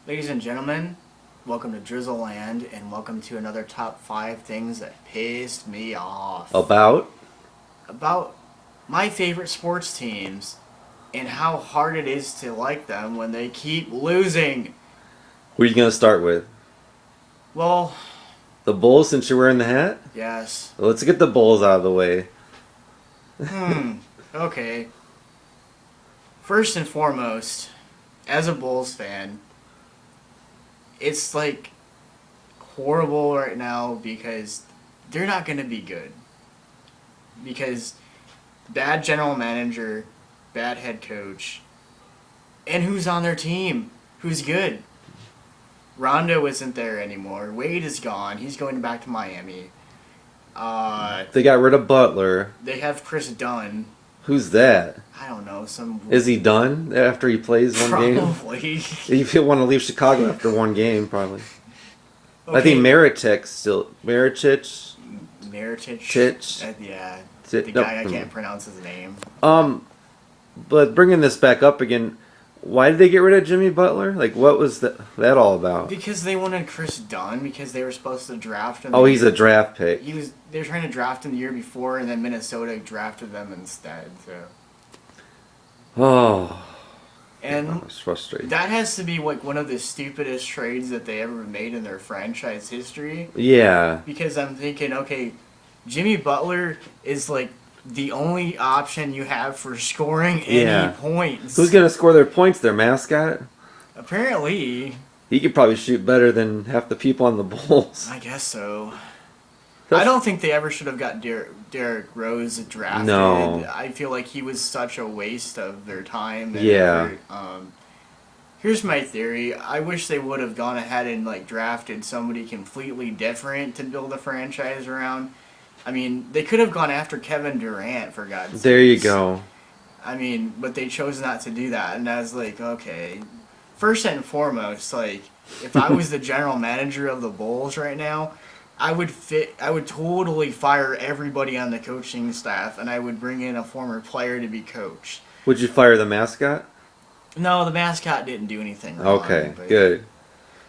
Ladies and gentlemen, welcome to Drizzle Land, and welcome to another top 5 things that pissed me off. About my favorite sports teams and how hard it is to like them when they keep losing. Who are you going to start with? Well, The Bulls, since you're wearing the hat? yes. Well, let's get the Bulls out of the way. Okay. First and foremost, as a Bulls fan, it's like horrible right now because they're not going to be good. Because bad general manager, bad head coach, and who's on their team? Who's good? Rondo isn't there anymore. Wade is gone. He's going back to Miami. They got rid of Butler. They have Chris Dunn. Who's that? I don't know. Is he done after he plays one game? Probably. If you want to leave Chicago after one game, probably. Okay. I think Maritic still... Miritich. Tich. The guy I can't pronounce his name. But bringing this back up again, why did they get rid of Jimmy Butler? Like, what was that all about? Because they wanted Chris Dunn because they were supposed to draft him. Oh, he's a draft pick. They were trying to draft him the year before, and then Minnesota drafted them instead. So. Oh. And It's frustrating. that has to be like one of the stupidest trades that they ever made in their franchise history. Yeah. Because I'm thinking, okay, Jimmy Butler is like the only option you have for scoring any points. Who's going to score their points? Their mascot? Apparently. He could probably shoot better than half the people on the Bulls. I guess so. I don't think they ever should have got Derrick Rose drafted. No. I feel like he was such a waste of their time. And Yeah. effort. Here's my theory. I wish they would have gone ahead and like drafted somebody completely different to build a franchise around. I mean, they could have gone after Kevin Durant, for God's sake. There you go. I mean, but they chose not to do that, and I was like, okay. First and foremost, like, if I was the general manager of the Bulls right now, I would totally fire everybody on the coaching staff, and I would bring in a former player to be coach. Would you fire the mascot? No, the mascot didn't do anything wrong. Okay, good.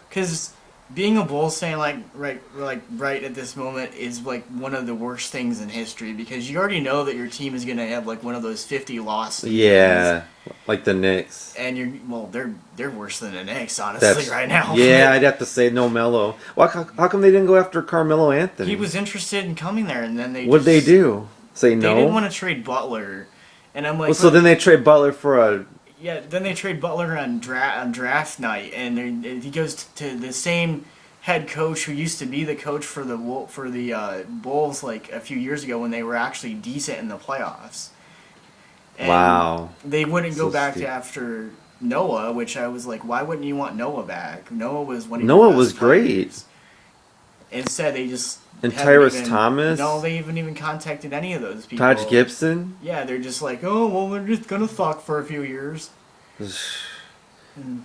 Because being a Bulls fan, right at this moment, is like one of the worst things in history. Because you already know that your team is gonna have like one of those 50 loss seasons. Yeah, like the Knicks. And they're worse than the Knicks, honestly, right now. Yeah, I'd have to say no Melo. Well, how come they didn't go after Carmelo Anthony? He was interested in coming there, and then What'd they do? Say no? They didn't want to trade Butler, and I'm like, well, so then they trade Butler for a. Yeah, then they trade Butler on draft night, and he goes to the same head coach who used to be the coach for the Bulls like a few years ago when they were actually decent in the playoffs. And wow. They wouldn't go back stupid. to after Noah, which I was like, why wouldn't you want Noah back? Noah was one of Noah your was best great. players. Instead, they just And haven't Tyrese Thomas? No, they haven't even contacted any of those people. Taj Gibson? Yeah, they're just like, oh well, we're just gonna fuck for a few years.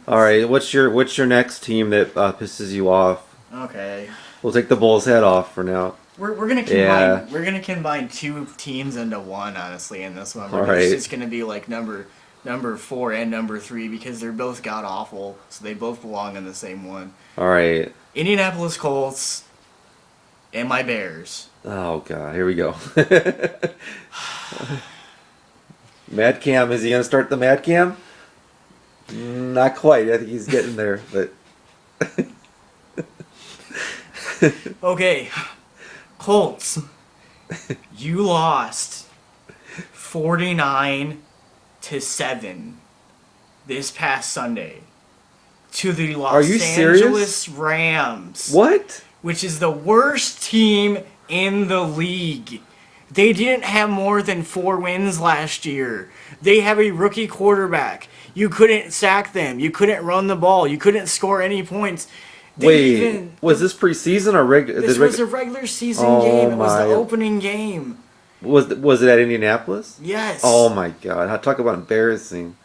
All right, what's your next team that pisses you off? Okay. We'll take the Bulls' head off for now. We're gonna combine Yeah. we're gonna combine two teams into one, honestly, in this one. All right. It's just gonna be like number 4 and number 3 because they're both god awful, so they both belong in the same one. All right. Indianapolis Colts and my Bears. Oh god, here we go. Mad Cam, is he gonna start the Mad Cam? Not quite. I think he's getting there, but Okay, Colts, you lost 49-7 this past Sunday to the Are you Los serious? Angeles Rams. what? Which is the worst team in the league. They didn't have more than 4 wins last year. They have a rookie quarterback. You couldn't sack them. You couldn't run the ball. You couldn't score any points. Was this preseason or regular? This was a regular season game. It was the opening game. Was it at Indianapolis? Yes. Oh my god! Talk about embarrassing.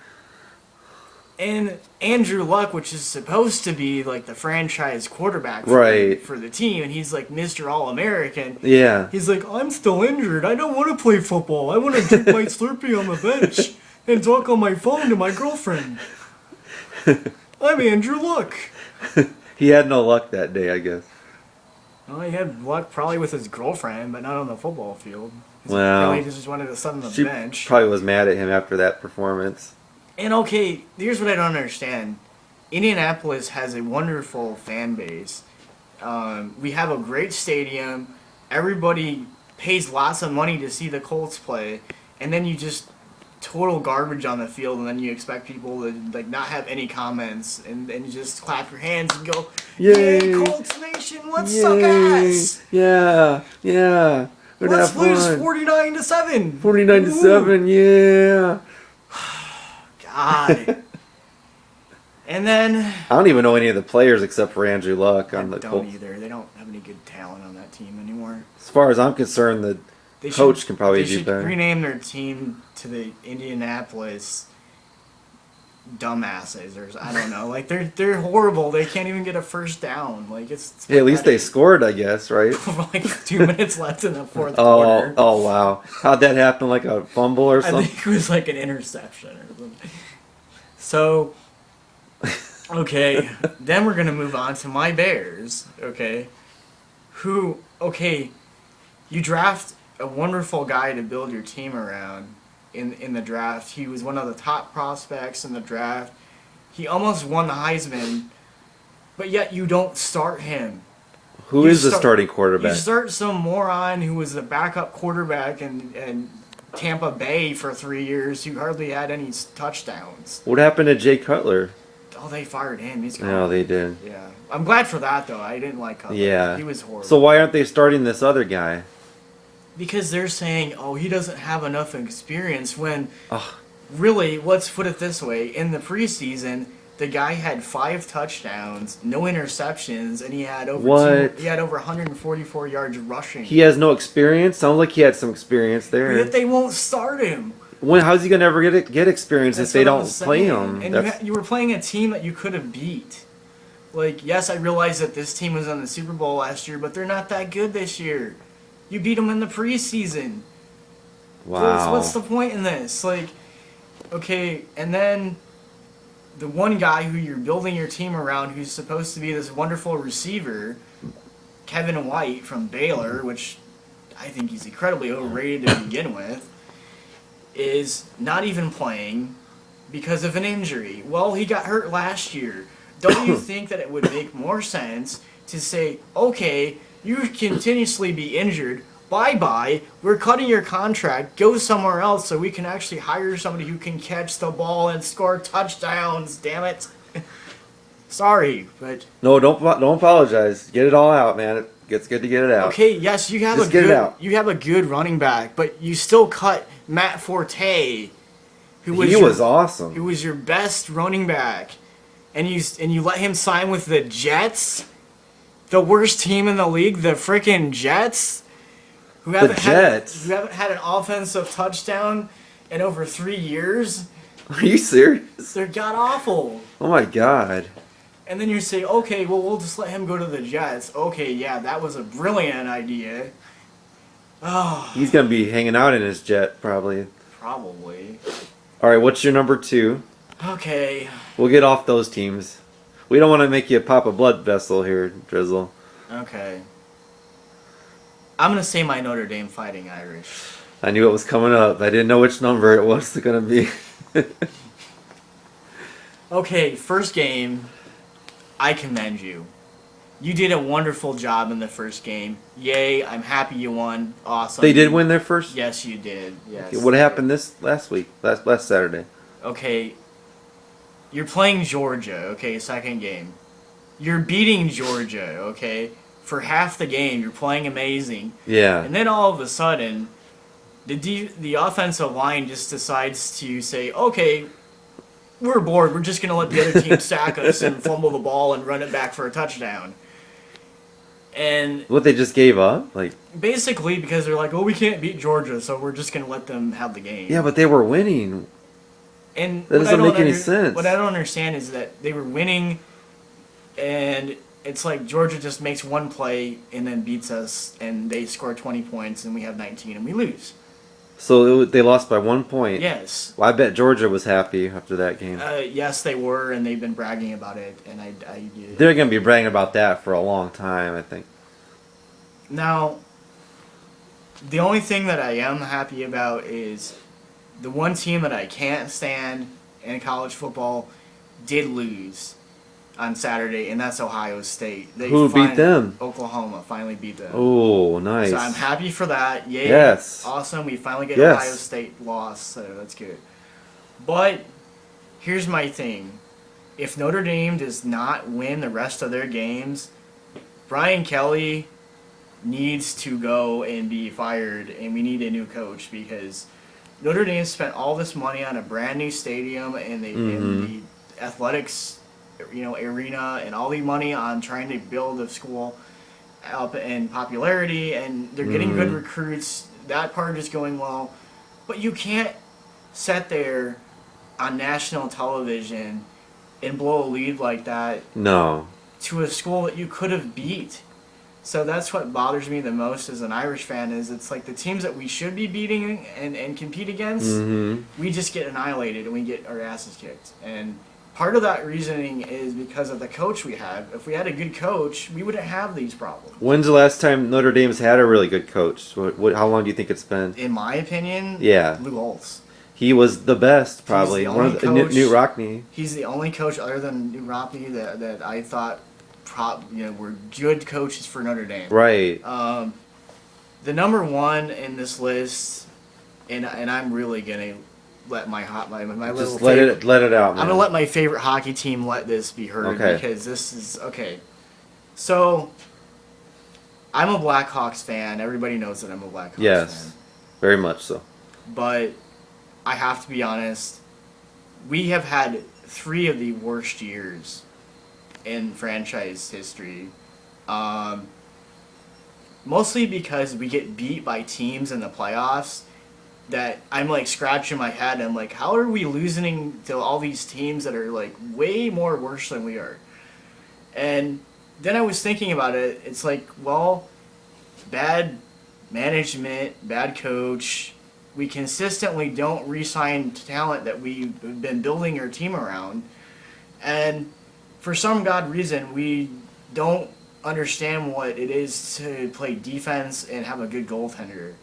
And Andrew Luck, which is supposed to be like the franchise quarterback for the team, and he's like Mr. All-American. Yeah. He's like, I'm still injured. I don't want to play football. I want to drink my Slurpee on the bench and talk on my phone to my girlfriend. I'm Andrew Luck. He had no luck that day, I guess. Well, he had luck probably with his girlfriend, but not on the football field. Well, Probably just wanted to sit on the she bench. probably was mad at him after that performance. And okay, here's what I don't understand. Indianapolis has a wonderful fan base. We have a great stadium. Everybody pays lots of money to see the Colts play, and then you just total garbage on the field, and then you expect people to like not have any comments and you just clap your hands and go, "Yay, Yay! Colts Nation! Let's suck ass! Yeah, yeah. We're gonna Let's have fun. lose 49-7. 49-7, yeah. God." And then I don't even know any of the players except for Andrew Luck on I the don't Colts. either. They don't have any good talent on that team anymore. As far as I'm concerned, the They coach should, can probably they do should better. rename their team to the Indianapolis Dumbasses, or I don't know. Like they're horrible. They can't even get a first down. Like it's Yeah, at least they pathetic. scored, I guess, right? like 2 minutes left in the fourth Oh, quarter. oh wow! How'd that happen? Like a fumble or I something? think it was like an interception or something. So, okay, then we're gonna move on to my Bears. Okay, you draft a wonderful guy to build your team around in the draft. He was one of the top prospects in the draft. He almost won the Heisman, but yet you don't start him. Who You is the start- starting You quarterback? start some moron who was the backup quarterback in Tampa Bay for 3 years who hardly had any touchdowns. What happened to Jay Cutler? Oh, they fired him. He's gone. No, they did. Yeah. I'm glad for that, though. I didn't like Cutler. Yeah. He was horrible. So why aren't they starting this other guy? Because they're saying, oh, he doesn't have enough experience when, Ugh. really, let's put it this way. In the preseason, the guy had 5 touchdowns, no interceptions, and he had over What? he had over 144 yards rushing. He has no experience. Sounds like he had some experience But there. yet they won't start him. How's he gonna ever get experience That's if they what I don't was play saying. him? And That's, you were playing a team that you could have beat. Like, yes, I realize that this team was on the Super Bowl last year, but they're not that good this year. You beat them in the preseason. wow. What's the point in this? Like, okay, and then the one guy who you're building your team around who's supposed to be this wonderful receiver, Kevin White from Baylor, which I think he's incredibly overrated to begin with, is not even playing because of an injury. Well, he got hurt last year. Don't you think that it would make more sense to say, okay, you continuously be injured, bye-bye, we're cutting your contract, go somewhere else so we can actually hire somebody who can catch the ball and score touchdowns, damn it. Sorry, but No, don't apologize. Get it all out, man. It's good to get it out. okay, yes, you have Just a get it good out. you have a good running back, but you still cut Matt Forte, who was He your, was awesome. who was your best running back, and you let him sign with the Jets, the worst team in the league, the freaking Jets, who haven't Jets? who haven't had an offensive touchdown in over 3 years. Are you serious? They're god awful. Oh my god. And then you say, okay, well, we'll just let him go to the Jets. Okay, yeah, that was a brilliant idea. Oh, He's gonna be hanging out in his jet probably. probably. All right, what's your number 2? Okay. We'll get off those teams. We don't want to make you pop a blood vessel here, Drizzle. Okay. I'm going to say my Notre Dame Fighting Irish. I knew it was coming up. I didn't know which number it was gonna be. Okay, first game, I commend you. You did a wonderful job in the first game. Yay, I'm happy you won. Awesome. They did win their first. Yes, you did. Yes. Okay, what happened this last week? Last Saturday. Okay, you're playing Georgia, okay, second game. You're beating Georgia, okay? For half the game, you're playing amazing. Yeah. And then all of a sudden, the offensive line just decides to say, okay, we're bored. We're just going to let the other team sack us and fumble the ball and run it back for a touchdown. And What, they just gave up? Like, basically because they're like, oh, we can't beat Georgia, so we're just going to let them have the game. yeah, but they were winning. And That what doesn't I don't make any sense. What I don't understand is that they were winning, and it's like Georgia just makes one play and then beats us, and they score 20 points, and we have 19, and we lose. So they lost by 1 point. Yes. Well, I bet Georgia was happy after that game. Yes, they were, and they've been bragging about it. And They're going to be bragging about that for a long time, I think. Now, the only thing that I am happy about is the one team that I can't stand in college football did lose on Saturday, and that's Ohio State. Who beat them? Oklahoma finally beat them. Oh, nice. So I'm happy for that. Yay. Yes. Awesome. We finally get Yes. Ohio State lost, so that's good. But here's my thing. If Notre Dame does not win the rest of their games, Brian Kelly needs to go and be fired, and we need a new coach because Notre Dame spent all this money on a brand new stadium and the athletics, arena, and all the money on trying to build the school up in popularity, and they're getting good recruits. That part is going well, but you can't sit there on national television and blow a lead like that No. to a school that you could have beat. So that's what bothers me the most as an Irish fan is it's like the teams that we should be beating and compete against, we just get annihilated and we get our asses kicked. And part of that reasoning is because of the coach we have. If we had a good coach, we wouldn't have these problems. When's the last time Notre Dame's had a really good coach? How long do you think it's been? In my opinion, Yeah. Lou Holtz. He was the best, probably. He's the only coach- Newt Rockne. He's the only coach other than Newt Rockne that I thought were good coaches for Notre Dame. Right. The number one in this list, and I'm really gonna let my little Just favorite, let it out, man. I'm gonna let my favorite hockey team let this be heard Okay. because this is okay. So, I'm a Blackhawks fan. Everybody knows that I'm a Blackhawks Yes. fan. Very much so. But I have to be honest. We have had 3 of the worst years in franchise history. Mostly because we get beat by teams in the playoffs that I'm like scratching my head. I'm like, how are we losing to all these teams that are like way more worse than we are? And then I was thinking about it. It's like, well, bad management, bad coach. We consistently don't re-sign talent that we've been building our team around. And for some god reason, we don't understand what it is to play defense and have a good goaltender.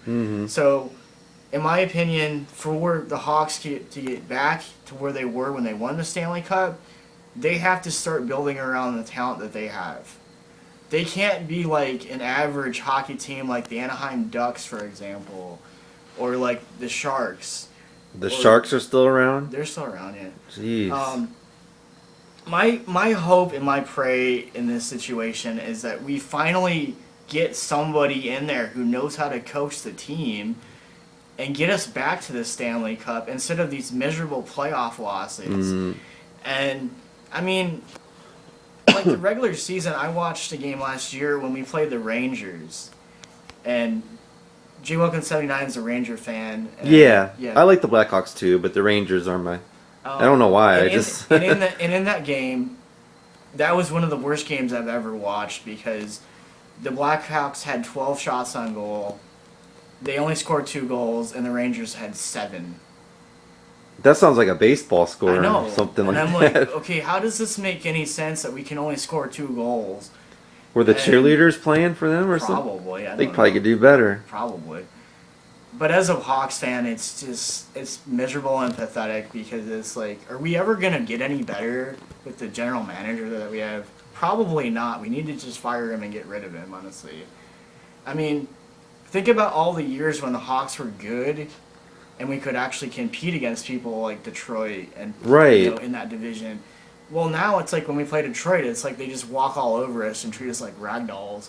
So, in my opinion, for the Hawks to get back to where they were when they won the Stanley Cup, they have to start building around the talent that they have. They can't be like an average hockey team like the Anaheim Ducks, for example, or like the Sharks. The Sharks are still around? They're still around, yeah. Jeez. My hope and my pray in this situation is that we finally get somebody in there who knows how to coach the team and get us back to the Stanley Cup instead of these miserable playoff losses. And, I mean, like the regular season, I watched a game last year when we played the Rangers. And Jay Wilkins 79 is a Ranger fan. And yeah. I like the Blackhawks too, but the Rangers are my... I don't know why. And in that game, that was one of the worst games I've ever watched because the Blackhawks had 12 shots on goal. They only scored 2 goals, and the Rangers had 7. That sounds like a baseball score. I know. Or something and like I'm that. like, okay, how does this make any sense that we can only score 2 goals? Were the cheerleaders playing for them or something? Probably. They probably could do better. Probably. But as a Hawks fan, it's miserable and pathetic because it's like, are we ever going to get any better with the general manager that we have? Probably not. We need to just fire him and get rid of him, honestly. I mean, think about all the years when the Hawks were good and we could actually compete against people like Detroit and in that division. Well, now it's like when we play Detroit, it's like they just walk all over us and treat us like rag dolls.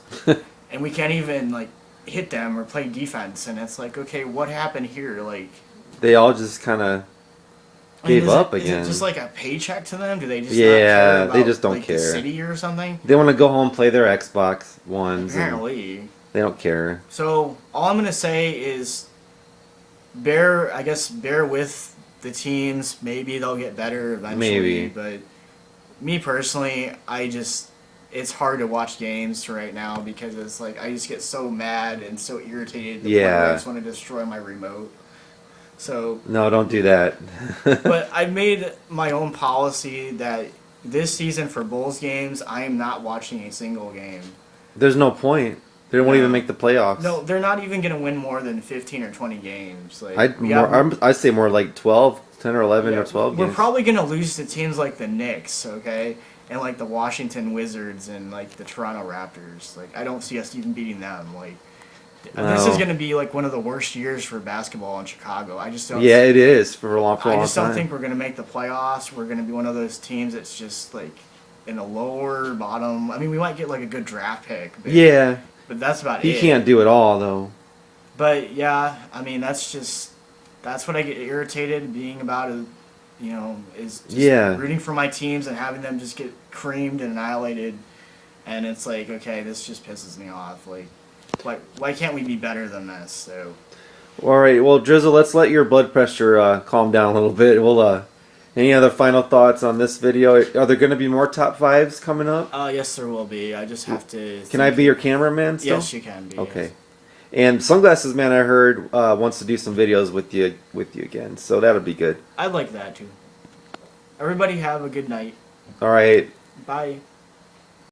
And we can't even like hit them or play defense, and it's like, okay, what happened here? Like, they all just kind of gave up again. Is it just like a paycheck to them? Do they just not care about, they just don't like, care. The city or something? They want to go home, play their Xbox Ones. Apparently, they don't care. So all I'm gonna say is, bear with the teams. Maybe they'll get better eventually. Maybe, but me personally, it's hard to watch games right now because it's like I just get so mad and so irritated. I just want to destroy my remote. So, No, don't do that. but I made my own policy that this season for Bulls games, I am not watching a single game. There's no point. They won't No. even make the playoffs. No, they're not even going to win more than 15 or 20 games. Like I'd say more like 12, 10 or 11 yeah, or 12 we're games. probably going to lose to teams like the Knicks, okay? And like the Washington Wizards and like the Toronto Raptors. Like I don't see us even beating them. Like this No. is going to be like one of the worst years for basketball in Chicago. I just don't Yeah, it is for a long I time. just don't think we're going to make the playoffs. We're going to be one of those teams that's just like in a lower bottom. I mean, we might get like a good draft pick. Yeah, But that's about he it. can't do it all though. But yeah, I mean that's what I get irritated being about it, you know, is just Yeah. rooting for my teams and having them just get creamed and annihilated, and it's like, okay, this just pisses me off. Like, why can't we be better than this? So All right, well, Drizzle, let's let your blood pressure calm down a little bit. We'll. Any other final thoughts on this video? Are there going to be more top fives coming up? yes, there will be. I just have to. Can I be your cameraman still? Yes, you can be. Okay. Yes. And Sunglasses Man, I heard, wants to do some videos with you again, so that'll be good. I'd like that too. Everybody have a good night. All right. Bye.